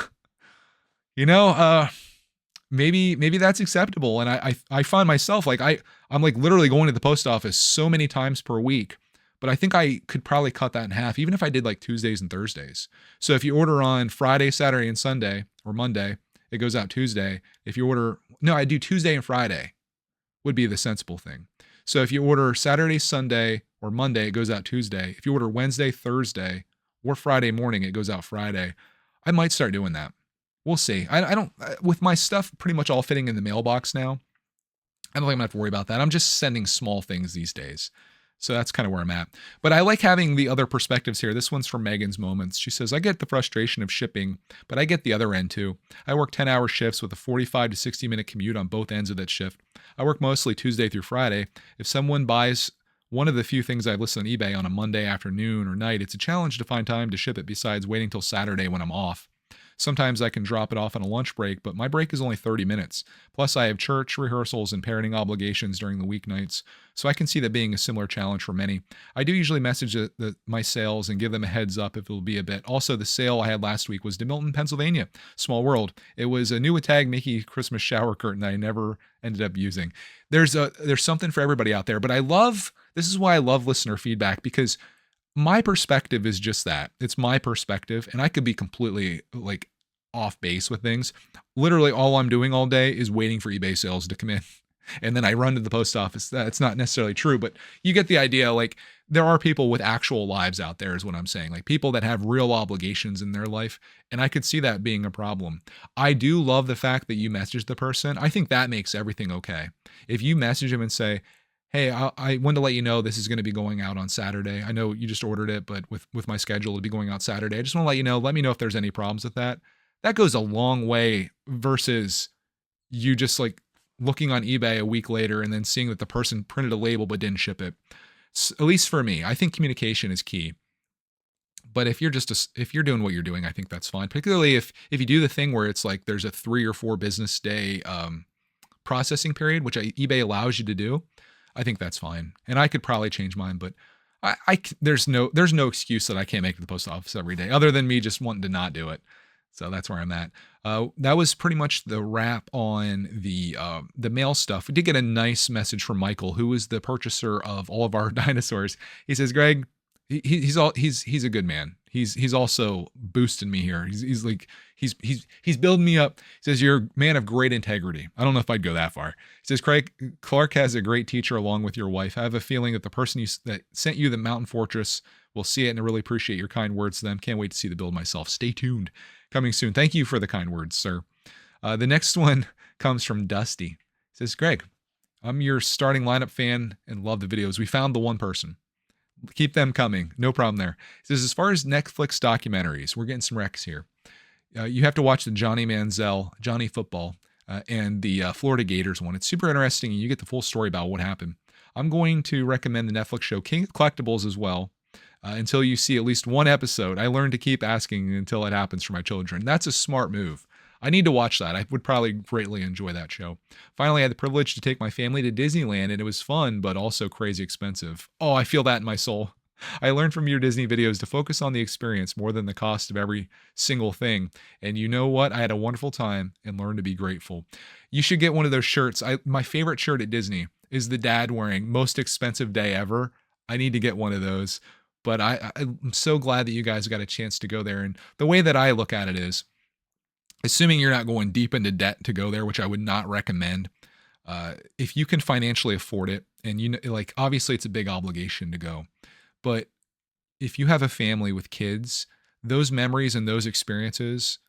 maybe that's acceptable. And I find myself like I'm like literally going to the post office so many times per week, but I think I could probably cut that in half, even if I did like Tuesdays and Thursdays. So if you order on Friday, Saturday, and Sunday or Monday, it goes out Tuesday. If you order, no, I do Tuesday and Friday would be the sensible thing. So if you order Saturday, Sunday, or Monday, it goes out Tuesday. If you order Wednesday, Thursday, or Friday morning, it goes out Friday. I might start doing that. We'll see. I don't, with my stuff pretty much all fitting in the mailbox now, I don't think I'm gonna have to worry about that. I'm just sending small things these days. So that's kind of where I'm at. But I like having the other perspectives here. This one's from Megan's Moments. She says, I get the frustration of shipping, but I get the other end too. I work 10-hour shifts with a 45 to 60-minute commute on both ends of that shift. I work mostly Tuesday through Friday. If someone buys one of the few things I've listed on eBay on a Monday afternoon or night, it's a challenge to find time to ship it besides waiting till Saturday when I'm off. Sometimes I can drop it off on a lunch break, but my break is only 30 minutes. Plus, I have church rehearsals and parenting obligations during the weeknights, so I can see that being a similar challenge for many. I do usually message my sales and give them a heads up if it'll be a bit. Also, the sale I had last week was to Milton, Pennsylvania. Small world. It was a new Tag Mickey Christmas shower curtain that I never ended up using. There's something for everybody out there, but this is why I love listener feedback, because my perspective is just that. It's my perspective, and I could be completely like off base with things. Literally all I'm doing all day is waiting for eBay sales to come in. And then I run to the post office. That's not necessarily true, but you get the idea. Like there are people with actual lives out there is what I'm saying. Like people that have real obligations in their life. And I could see that being a problem. I do love the fact that you message the person. I think that makes everything okay. If you message them and say, hey, I wanted to let you know this is going to be going out on Saturday. I know you just ordered it, but with my schedule, it'll be going out Saturday. I just want to let you know, let me know if there's any problems with that. That goes a long way versus you just like looking on eBay a week later and then seeing that the person printed a label but didn't ship it. At least for me, I think communication is key. But if you're if you're doing what you're doing, I think that's fine. Particularly if you do the thing where it's like there's a 3 or 4 business day processing period, which eBay allows you to do, I think that's fine. And I could probably change mine, but there's no excuse that I can't make it to the post office every day, other than me just wanting to not do it. So that's where I'm at. That was pretty much the wrap on the mail stuff. We did get a nice message from Michael, who was the purchaser of all of our dinosaurs. He says, Greg, he's a good man. He's also boosting me here. He's building me up. He says, you're a man of great integrity. I don't know if I'd go that far. He says, Craig, Clark has a great teacher along with your wife. I have a feeling that the person that sent you the Mountain Fortress will see it, and I really appreciate your kind words to them. Can't wait to see the build myself. Stay tuned. Coming soon. Thank you for the kind words, sir. The next one comes from Dusty. He says, Greg, I'm your starting lineup fan and love the videos. We found the one person. Keep them coming. No problem there. He says, as far as Netflix documentaries, we're getting some recs here. You have to watch the Johnny Manziel, Johnny Football, and the Florida Gators one. It's super interesting, and you get the full story about what happened. I'm going to recommend the Netflix show King of Collectibles as well. Until you see at least one episode. I learned to keep asking until it happens for my children. That's a smart move. I need to watch that. I would probably greatly enjoy that show. Finally, I had the privilege to take my family to Disneyland, and it was fun, but also crazy expensive. Oh, I feel that in my soul. I learned from your Disney videos to focus on the experience more than the cost of every single thing. And you know what? I had a wonderful time and learned to be grateful. You should get one of those shirts. My favorite shirt at Disney is the dad wearing most expensive day ever. I need to get one of those. But I'm so glad that you guys got a chance to go there. And the way that I look at it is, assuming you're not going deep into debt to go there, which I would not recommend, if you can financially afford it, and like obviously it's a big obligation to go, but if you have a family with kids, those memories and those experiences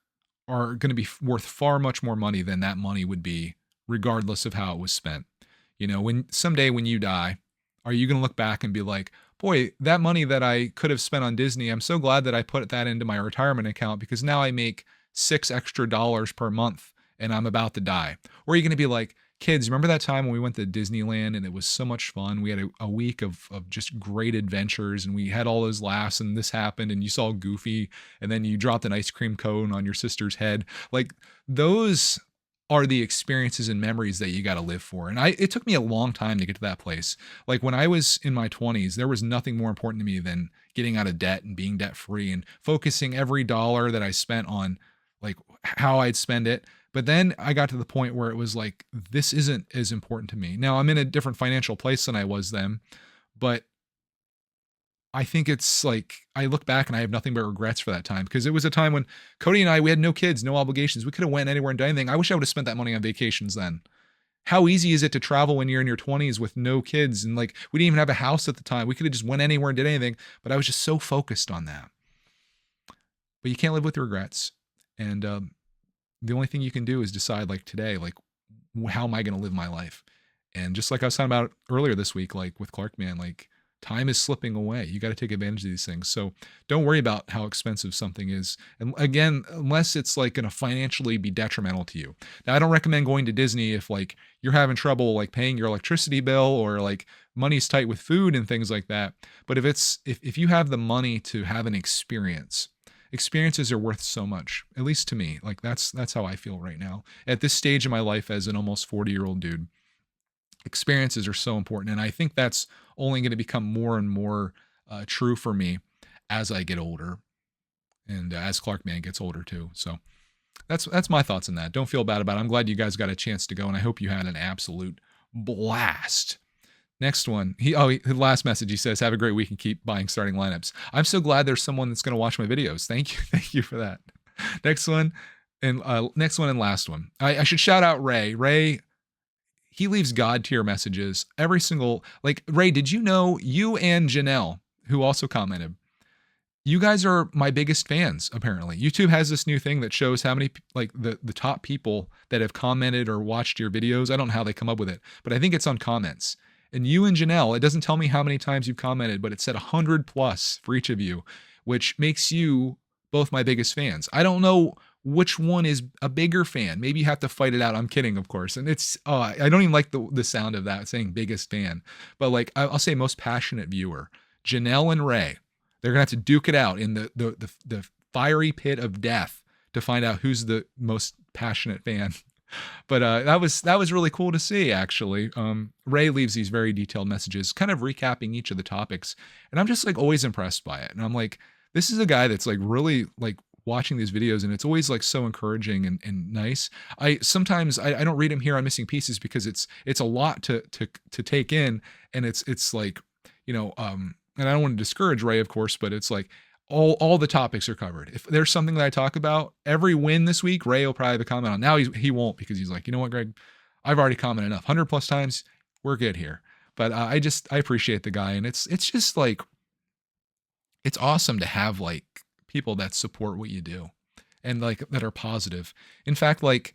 are going to be worth far much more money than that money would be, regardless of how it was spent. When someday when you die, are you going to look back and be like, boy, that money that I could have spent on Disney, I'm so glad that I put that into my retirement account because now I make $6 extra per month and I'm about to die? Or are you going to be like, kids, remember that time when we went to Disneyland and it was so much fun? We had a week of just great adventures and we had all those laughs and this happened and you saw Goofy and then you dropped an ice cream cone on your sister's head. Like those are the experiences and memories that you got to live for. And it took me a long time to get to that place. Like when I was in my 20s, there was nothing more important to me than getting out of debt and being debt free and focusing every dollar that I spent on like how I'd spend it. But then I got to the point where it was like, this isn't as important to me. Now I'm in a different financial place than I was then, but I think it's like, I look back and I have nothing but regrets for that time because it was a time when Cody and I, we had no kids, no obligations. We could have went anywhere and done anything. I wish I would have spent that money on vacations then. How easy is it to travel when you're in your 20s with no kids? And like, we didn't even have a house at the time. We could have just went anywhere and did anything, but I was just so focused on that. But you can't live with regrets. And the only thing you can do is decide like today, like, how am I going to live my life? And just like I was talking about earlier this week, like with Clark, man, like, time is slipping away. You got to take advantage of these things. So don't worry about how expensive something is. And again, unless it's like going to financially be detrimental to you. Now, I don't recommend going to Disney if like you're having trouble like paying your electricity bill or like money's tight with food and things like that. But if you have the money to have an experiences are worth so much, at least to me. Like that's how I feel right now. At this stage of my life as an almost 40-year-old dude, experiences are so important. And I think that's only going to become more and more true for me as I get older and as Clark Man gets older too. So that's my thoughts on that. Don't feel bad about it. I'm glad you guys got a chance to go and I hope you had an absolute blast. Next one, his last message, he says, have a great week and keep buying starting lineups. I'm so glad there's someone that's going to watch my videos. Thank you. Thank you for that. Next one and last one. I should shout out Ray. Ray, he leaves God tier messages every single, like, Ray, did you know you and Janelle, who also commented, you guys are my biggest fans, apparently. YouTube has this new thing that shows how many, like the top people that have commented or watched your videos. I don't know how they come up with it, but I think it's on comments. And you and Janelle, it doesn't tell me how many times you've commented, but it said 100 plus for each of you, which makes you both my biggest fans. I don't know which one is a bigger fan. Maybe you have to fight it out. I'm kidding, of course. And it's, I don't even like the sound of that saying biggest fan, but like, I'll say most passionate viewer, Janelle and Ray. They're gonna have to duke it out in the fiery pit of death to find out who's the most passionate fan. But that was really cool to see, actually. Ray leaves these very detailed messages, kind of recapping each of the topics, and I'm just like always impressed by it. And I'm like, this is a guy that's like really like watching these videos, and it's always like so encouraging and nice. I sometimes I don't read him here on Missing Pieces because it's a lot to take in, and it's like, you know, and I don't want to discourage Ray, of course, but it's like all the topics are covered. If there's something that I talk about, every win this week, Ray will probably have a comment on. Now he won't, because he's like, you know what, Greg, I've already commented enough, 100 plus times, we're good here. But I appreciate the guy, and it's just like, it's awesome to have like people that support what you do and like that are positive. In fact, like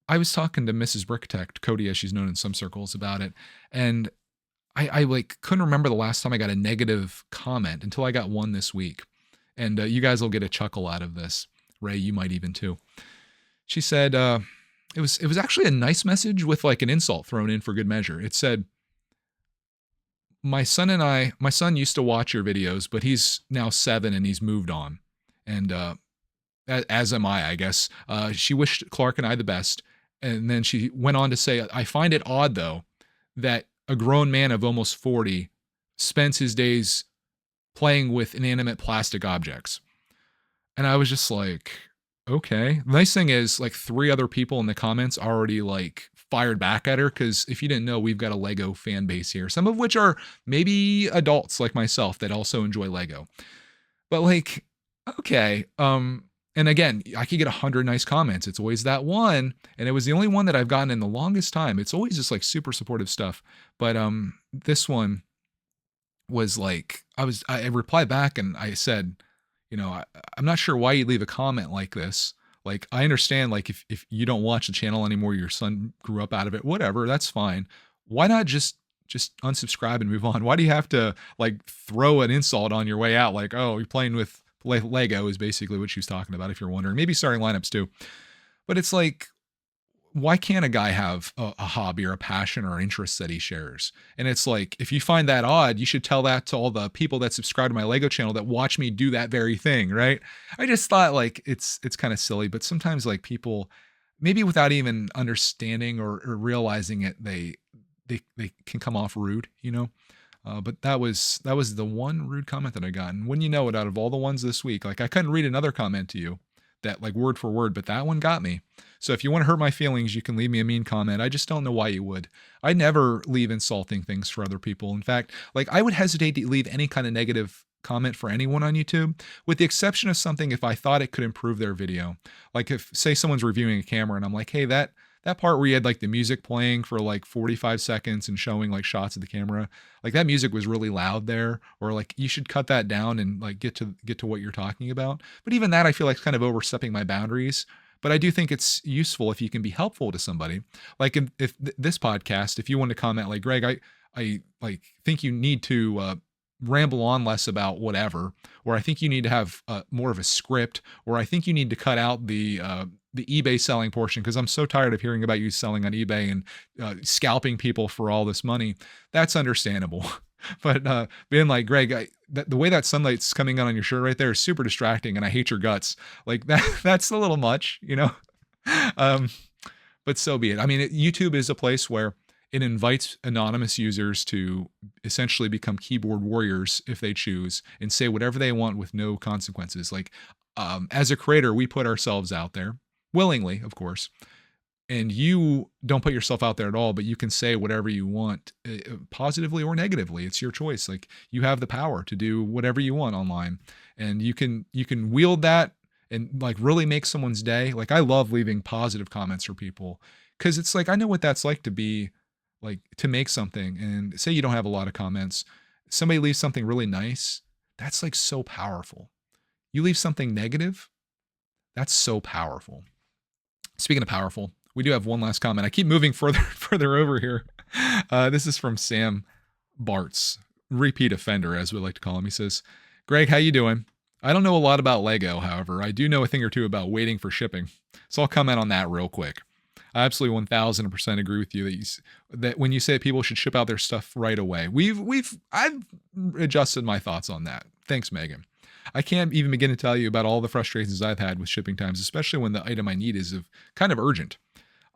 I was talking to Mrs. Bricktech, Cody as she's known in some circles, about it, and I like couldn't remember the last time I got a negative comment until I got one this week. And you guys will get a chuckle out of this. Ray, you might even too. She said, it was actually a nice message with like an insult thrown in for good measure. It said, my son used to watch your videos, but he's now 7 and he's moved on. And as am I guess. She wished Clark and I the best. And then she went on to say, I find it odd though, that a grown man of almost 40 spends his days playing with inanimate plastic objects. And I was just like, okay. The nice thing is like 3 other people in the comments already like fired back at her, because if you didn't know, we've got a Lego fan base here, some of which are maybe adults like myself that also enjoy Lego. But like, okay. And again, I could get 100 nice comments. It's always that one. And it was the only one that I've gotten in the longest time. It's always just like super supportive stuff. But this one was like, I replied back and I said, you know, I'm not sure why you leave a comment like this. Like, I understand, like, if you don't watch the channel anymore, your son grew up out of it, whatever, that's fine. Why not just unsubscribe and move on? Why do you have to like throw an insult on your way out? Like, oh, you're playing with Lego is basically what she was talking about, if you're wondering. Maybe starting lineups too. But it's like, why can't a guy have a hobby or a passion or interest that he shares? And it's like, if you find that odd, you should tell that to all the people that subscribe to my Lego channel that watch me do that very thing, right? I just thought like it's kind of silly, but sometimes like people, maybe without even understanding or realizing it, they can come off rude, you know? But that was the one rude comment that I got. And when you know it, out of all the ones this week, like I couldn't read another comment to you that like word for word, but that one got me. So if you want to hurt my feelings, you can leave me a mean comment. I just don't know why you would. I never leave insulting things for other people. In fact, like I would hesitate to leave any kind of negative comment for anyone on YouTube, with the exception of something if I thought it could improve their video. Like if, say, someone's reviewing a camera and I'm like, hey, that part where you had like the music playing for like 45 seconds and showing like shots of the camera, like that music was really loud there, or like you should cut that down and like get to what you're talking about. But even that I feel like kind of overstepping my boundaries. But I do think it's useful if you can be helpful to somebody. Like if this podcast, if you want to comment like, Greg, I like think you need to ramble on less about whatever, or I think you need to have more of a script, or I think you need to cut out the eBay selling portion because I'm so tired of hearing about you selling on eBay and scalping people for all this money. That's understandable. But being like, Greg, the way that sunlight's coming out on your shirt right there is super distracting, and I hate your guts. Like that's a little much, you know? But so be it. I mean, YouTube is a place where it invites anonymous users to essentially become keyboard warriors if they choose and say whatever they want with no consequences. Like, as a creator, we put ourselves out there willingly, of course, and you don't put yourself out there at all, but you can say whatever you want, positively or negatively. It's your choice. Like, you have the power to do whatever you want online, and you can wield that and like really make someone's day. Like, I love leaving positive comments for people, because it's like, I know what that's like to be like, to make something and say you don't have a lot of comments, somebody leaves something really nice. That's like so powerful. You leave something negative, that's so powerful. Speaking of powerful, we do have one last comment. I keep moving further over here. This is from Sam Bartz, repeat offender, as we like to call him. He says, Greg, how you doing? I don't know a lot about Lego, however. I do know a thing or two about waiting for shipping. So I'll comment on that real quick. I absolutely 1000% agree with you that that when you say people should ship out their stuff right away, I've adjusted my thoughts on that. Thanks, Megan. I can't even begin to tell you about all the frustrations I've had with shipping times, especially when the item I need is kind of urgent.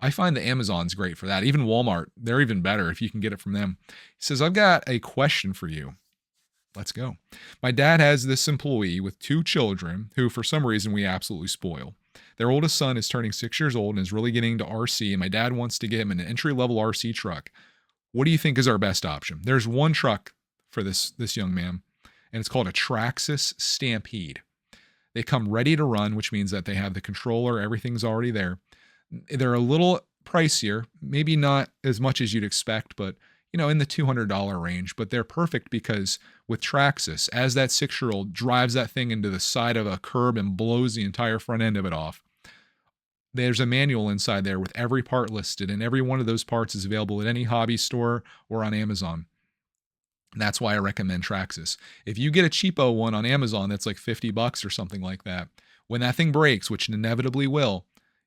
I find that Amazon's great for that. Even Walmart, they're even better if you can get it from them. He says, I've got a question for you. Let's go. My dad has this employee with 2 children who, for some reason, we absolutely spoil. Their oldest son is turning 6 years old and is really getting into RC, and my dad wants to get him an entry-level RC truck. What do you think is our best option? There's one truck for this young man, and it's called a Traxxas Stampede. They come ready to run, which means that they have the controller, everything's already there. They're a little pricier, maybe not as much as you'd expect, but in the $200 range, but they're perfect because with Traxxas, as that 6-year-old drives that thing into the side of a curb and blows the entire front end of it off, there's a manual inside there with every part listed, and every one of those parts is available at any hobby store or on Amazon. And that's why I recommend Traxxas. If you get a cheapo one on Amazon that's like $50 or something like that, when that thing breaks, which it inevitably will,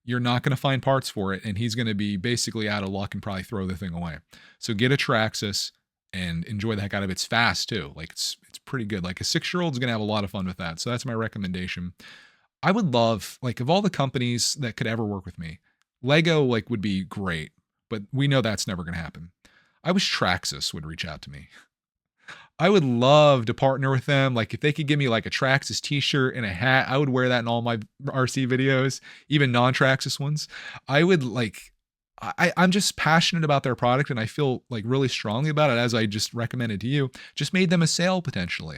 you're not going to find parts for it, and he's going to be basically out of luck and probably throw the thing away. So get a Traxxas and enjoy the heck out of it. It's fast too. Like it's pretty good. Like a 6-year-old is going to have a lot of fun with that. So that's my recommendation. I would love, like, of all the companies that could ever work with me, Lego would be great, but we know that's never going to happen. I wish Traxxas would reach out to me. I would love to partner with them. Like if they could give me like a Traxxas t-shirt and a hat, I would wear that in all my RC videos, even non-Traxxas ones. I would I'm just passionate about their product, and I feel like really strongly about it, as I just recommended to you. Just made them a sale potentially.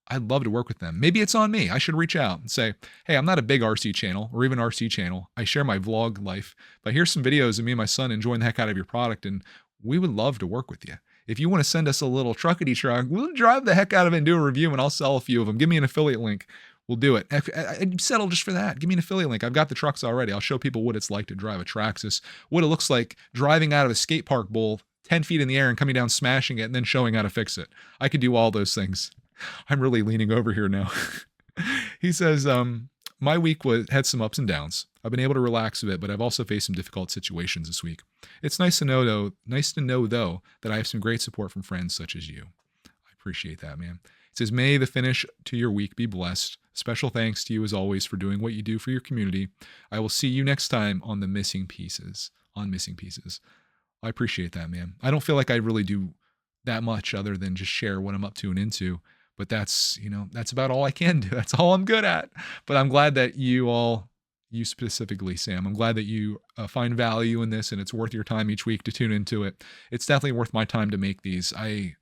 I'd love to work with them. Maybe it's on me. I should reach out and say, hey, I'm not a big RC channel or even RC channel. I share my vlog life, but here's some videos of me and my son enjoying the heck out of your product, and we would love to work with you. If you want to send us a little truckety truck, we'll drive the heck out of it and do a review, and I'll sell a few of them. Give me an affiliate link. We'll do it. I'd settle just for that. Give me an affiliate link. I've got the trucks already. I'll show people what it's like to drive a Traxxas, what it looks like driving out of a skate park bowl 10 feet in the air and coming down, smashing it, and then showing how to fix it. I could do all those things. I'm really leaning over here now. He says, my week had some ups and downs. I've been able to relax a bit, but I've also faced some difficult situations this week. It's nice to know though, that I have some great support from friends such as you. I appreciate that, man. It says, may the finish to your week be blessed. Special thanks to you as always for doing what you do for your community. I will see you next time on Missing Pieces. I appreciate that, man. I don't feel like I really do that much other than just share what I'm up to and into. But that's about all I can do. That's all I'm good at. But I'm glad that you specifically, Sam, I'm glad that you find value in this, and it's worth your time each week to tune into it. It's definitely worth my time to make these. I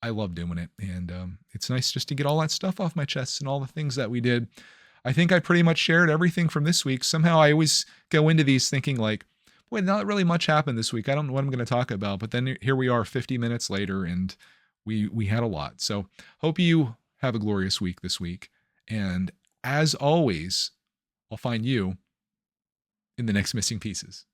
love doing it. And it's nice just to get all that stuff off my chest and all the things that we did. I think I pretty much shared everything from this week. Somehow I always go into these thinking like, boy, not really much happened this week. I don't know what I'm going to talk about. But then here we are 50 minutes later, and we had a lot. So hope you have a glorious week this week. And as always, I'll find you in the next Missing Pieces.